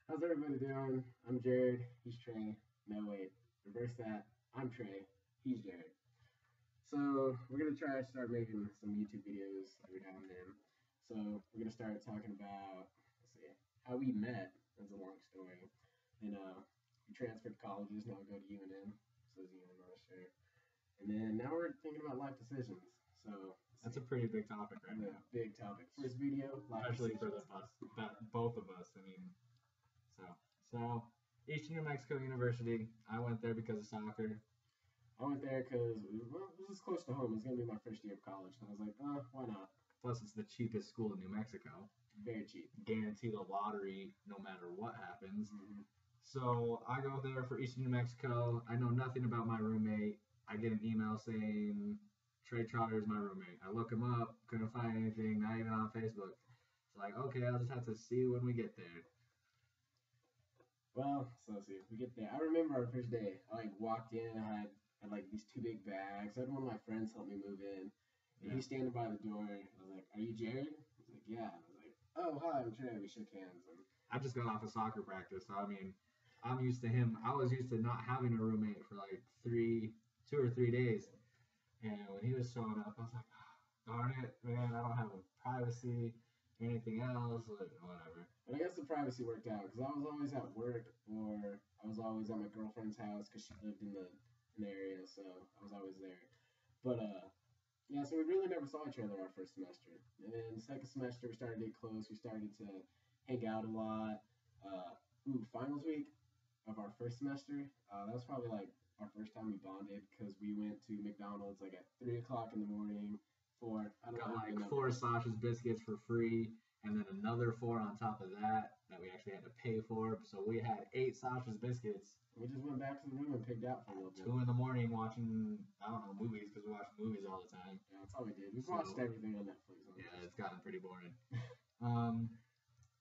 How's everybody doing? I'm Jared. He's Trey. No, wait. Reverse that. I'm Trey. He's Jared. So we're gonna try to start making some YouTube videos every now and then. So we're gonna start talking about, let's see, how we met. That's a long story. And we transferred colleges. Now we go to UNM. So it's UNM on the shirt. And then now we're thinking about life decisions. So That's a pretty big topic right now, big topic. First video, life especially for decisions. both of us. I mean, so Eastern New Mexico University. I went there because of soccer. I went there because it was close to home. It was gonna be my first year of college, and I was like, oh, why not? Plus, it's the cheapest school in New Mexico. Very cheap. Guarantee the lottery no matter what happens. Mm-hmm. So I go there for Eastern New Mexico. I know nothing about my roommate. I get an email saying Trey Trotter is my roommate. I look him up, couldn't find anything, not even on Facebook. It's like, okay, I'll just have to see when we get there. Well, so let's see. We get there. I remember our first day. I walked in. I had like these two big bags. I had one of my friends help me move in. And he's standing by the door. I was like, "Are you Jared?" He's like, "Yeah." And I was like, "Oh, hi, I'm Trey." We shook hands. And I just got off of soccer practice, so I mean, I'm used to him. I was used to not having a roommate for like 2 or 3 days, and when he was showing up, I was like, oh, darn it, man, I don't have a privacy or anything else, whatever. But I guess the privacy worked out because I was always at work or I was always at my girlfriend's house because she lived in the area, so I was always there. But yeah, so we really never saw each other our first semester, and then the second semester we started to get close. We started to hang out a lot. Finals week of our first semester, that was probably like our first time we bonded because we went to McDonald's like at 3 o'clock in the morning for I don't Got know how many like numbers. 4 sausage biscuits for free, and then another 4 on top of that we actually had to pay for. So we had 8 sausage biscuits. We just went back to the room and pigged out for a little bit. 2 in the morning watching, I don't know, movies, because we watch movies all the time. Yeah, that's all we did. We So- watched everything on Netflix. Yeah, it's gotten pretty boring.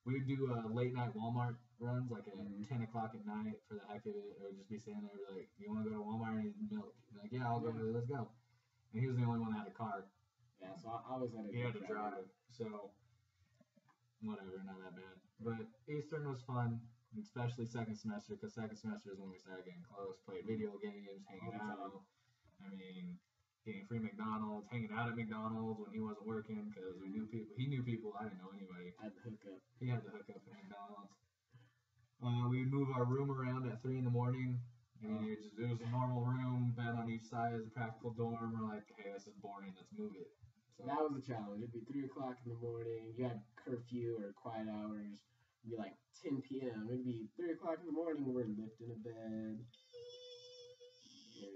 We would do late night Walmart runs, like at 10 o'clock at night for the heck of it. Or just be standing there, be like, you want to go to Walmart and need milk? Be like, yeah, I'll go. Let's go. And he was the only one that had a car. Yeah, so I always had He had to drive, so whatever, not that bad. But Eastern was fun, especially second semester, because second semester is when we started getting close. Played video games, hanging out. I mean, getting free McDonald's, hanging out at McDonald's when he wasn't working, because we knew people. He knew people. I didn't know anybody. I had to hook up. He had to hook up at McDonald's. We would move our room around at 3 in the morning. I mean, it was a normal room, bed on each side as a practical dorm. We're like, hey, this is boring. Let's move it. So That was a challenge. It'd be 3 o'clock in the morning. You had curfew or quiet hours. It'd be like 10 p.m. It'd be 3 o'clock in the morning. We're lifting a bed.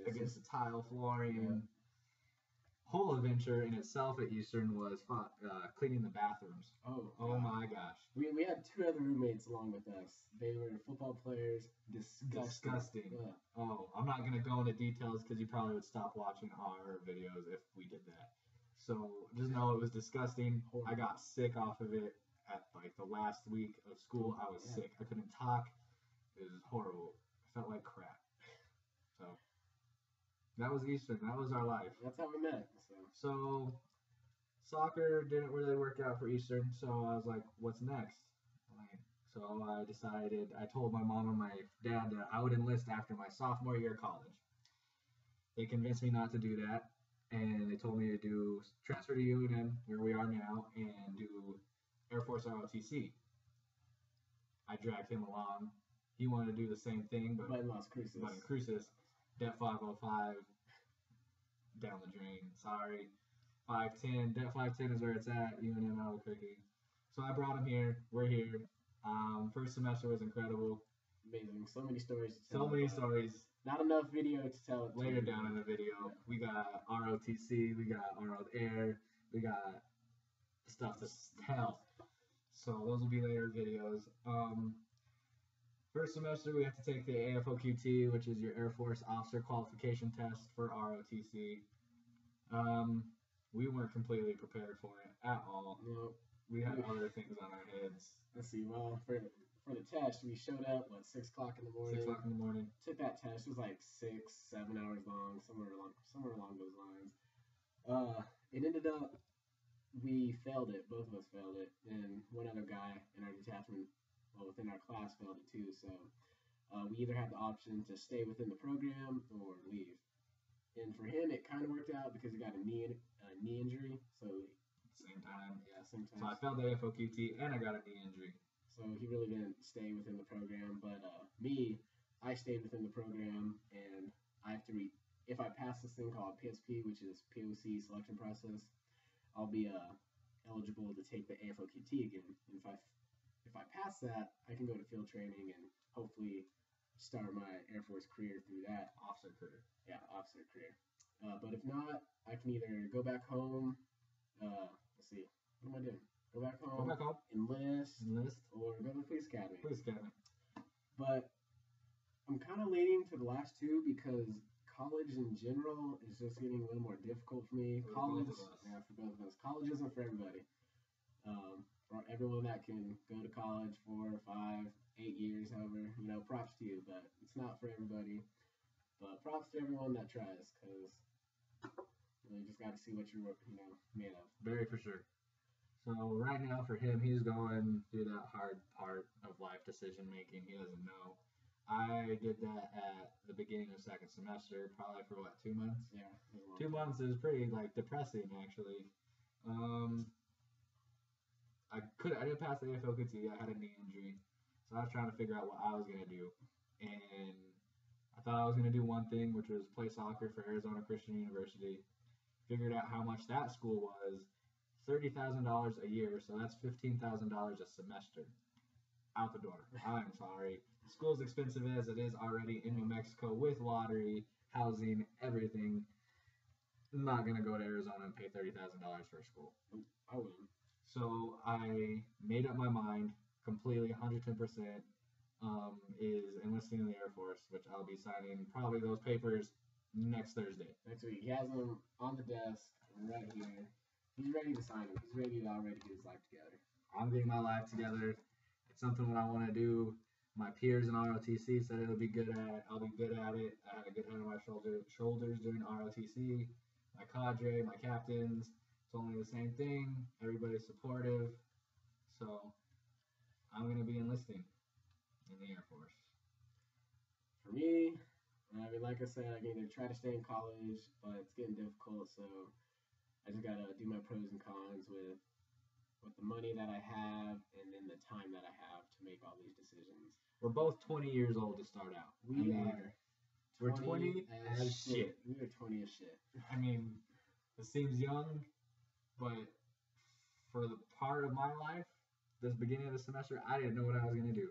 against the tile flooring. Whole adventure in itself at Eastern was cleaning the bathrooms. Oh my gosh. We had 2 other roommates along with us. They were football players. Disgusting. Disgusting. Oh, I'm not going to go into details because you probably would stop watching our videos if we did that. So just know it was disgusting. I got sick off of it at like the last week of school. I was sick. I couldn't talk. It was horrible. I felt like crap. So that was Eastern. That was our life. That's how we met. So soccer didn't really work out for Eastern. So I was like, what's next? So I decided, I told my mom and my dad that I would enlist after my sophomore year of college. They convinced me not to do that. And they told me to transfer to UNM, where we are now, and do Air Force ROTC. I dragged him along. He wanted to do the same thing, but in Las Cruces. in Cruces, Det 505, down the drain. Sorry. 510. Det 510 is where it's at, UNM Albuquerque. So I brought him here. We're here. First semester was incredible. Amazing. So many stories to tell. So many stories. Not enough video to tell it. Later down in the video, we got ROTC, we got RO Air, we got stuff to tell. So those will be later videos. First semester, we have to take the AFOQT, which is your Air Force Officer Qualification Test for ROTC. We weren't completely prepared for it at all. Nope. We had other things on our heads. Let's see. Well, for the test, we showed up 6 o'clock in the morning. 6 o'clock in the morning. Took that test. It was like 6-7 hours long, somewhere along those lines. It ended up we failed it. Both of us failed it, and one other guy in our detachment within our class failed it too. So we either had the option to stay within the program or leave. And for him, it kind of worked out because he got a knee injury. So Same time. yeah, same So I time. failed the FOQT and I got a knee injury. So he really didn't stay within the program. But me, I stayed within the program, and I have to if I pass this thing called PSP, which is POC selection process, I'll be eligible to take the AFOQT again. And if I pass that, I can go to field training and hopefully start my Air Force career through that. Officer career. Yeah, officer career. But if not, I can either go back home. Let's see, what am I doing? Go back home. Go back home. Enlist. Enlist. Or go to the police academy. Police academy. But I'm kind of leaning to the last two because college in general is just getting a little more difficult for me. For College, both of us. yeah, for both of us. College isn't for everybody. For everyone that can go to college 4, 5, 8 years, however, props to you, but it's not for everybody. But props to everyone that tries, because you just got to see what you're, made of. Very for sure. So right now for him, he's going through that hard part of life decision making. He doesn't know. I did that at the beginning of second semester, probably for 2 months? Yeah. 2 months is pretty depressing actually. I didn't pass the AFOQT. I had a knee injury, so I was trying to figure out what I was gonna do, and I thought I was gonna do one thing, which was play soccer for Arizona Christian University. Figured out how much that school was, $30,000 a year, so that's $15,000 a semester. Out the door. I'm sorry. School's expensive as it is already in New Mexico with lottery, housing, everything. I'm not gonna go to Arizona and pay $30,000 for a school. I wouldn't. So I made up my mind completely, 110%, is enlisting in the Air Force, which I'll be signing probably those papers next Thursday. Next week. He has them on the desk right here. He's ready to sign them. He's ready to already get his life together. I'm getting my life together. It's something that I want to do. My peers in ROTC said it'll be good at. I'll be good at it. I had a good head on my shoulders during ROTC. My cadre, my captains, it's only the same thing. Everybody's supportive. So I'm going to be enlisting in the Air Force. For me, like I said, I can either try to stay in college, but it's getting difficult, so I just got to do my pros and cons with the money that I have and then the time that I have to make all these decisions. We're both 20 years old to start out. We're 20 as shit. We are 20 as shit. I mean, it seems young, but for the part of my life, this beginning of the semester, I didn't know what I was going to do.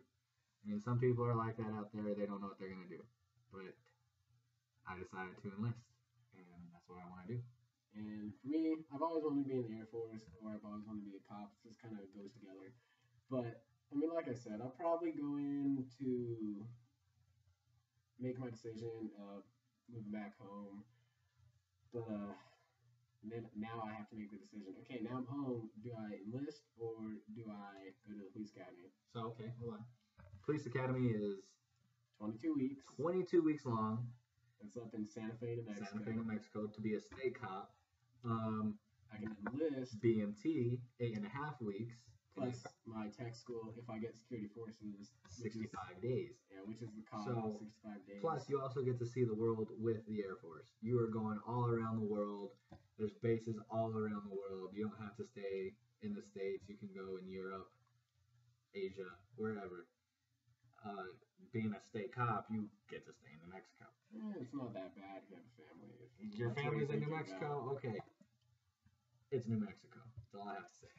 I mean, some people are like that out there. They don't know what they're going to do. But I decided to enlist, and that's what I want to do. And for me, I've always wanted to be in the Air Force, or I've always wanted to be a cop. It just kind of goes together. But, like I said, I'll probably go in to make my decision of moving back home. But then now I have to make the decision. Okay, now I'm home. Do I enlist or do I go to the police academy? So, okay, hold on. Police academy is 22 weeks. 22 weeks long. It's up in Santa Fe, New Mexico. Santa Fe, New Mexico, to be a state cop. I can enlist BMT 8.5 weeks. Plus my tech school if I get security forces. 65 days. Yeah, which is the cost So, of 65 days. Plus, you also get to see the world with the Air Force. You are going all around the world. There's bases all around the world. You don't have to stay in the States. You can go in Europe, Asia, wherever. Being a state cop, you get to stay in New Mexico. It's not that bad if you have a family. If Your family's in New Mexico? Okay. It's New Mexico. That's all I have to say.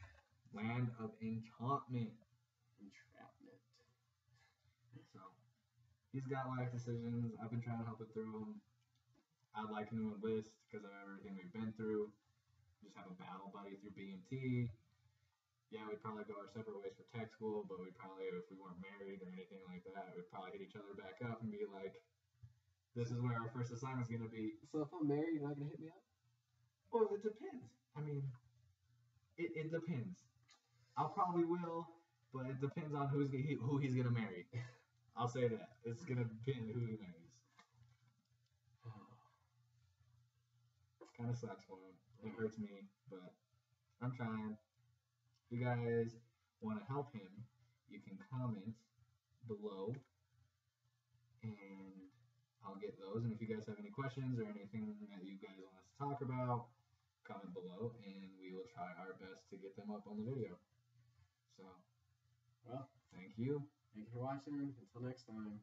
Land of enchantment. Entrapment. So, he's got life decisions. I've been trying to help him through them. I'd like him to enlist because of everything we've been through. Just have a battle buddy through BMT. Yeah, we'd probably go our separate ways for tech school, but we'd probably, if we weren't married or anything like that, we'd probably hit each other back up and be like, this is where our first assignment's going to be. So if I'm married, you're not going to hit me up? Well, it depends. I mean, it depends. I probably will, but it depends on who he's going to marry. I'll say that. It's going to depend who he marries. Kind of sucks for him. It hurts me, but I'm trying. If you guys want to help him, you can comment below, and I'll get those. And if you guys have any questions or anything that you guys want us to talk about, comment below, and we will try our best to get them up on the video. So, Well, thank you. thank you for watching. Until next time.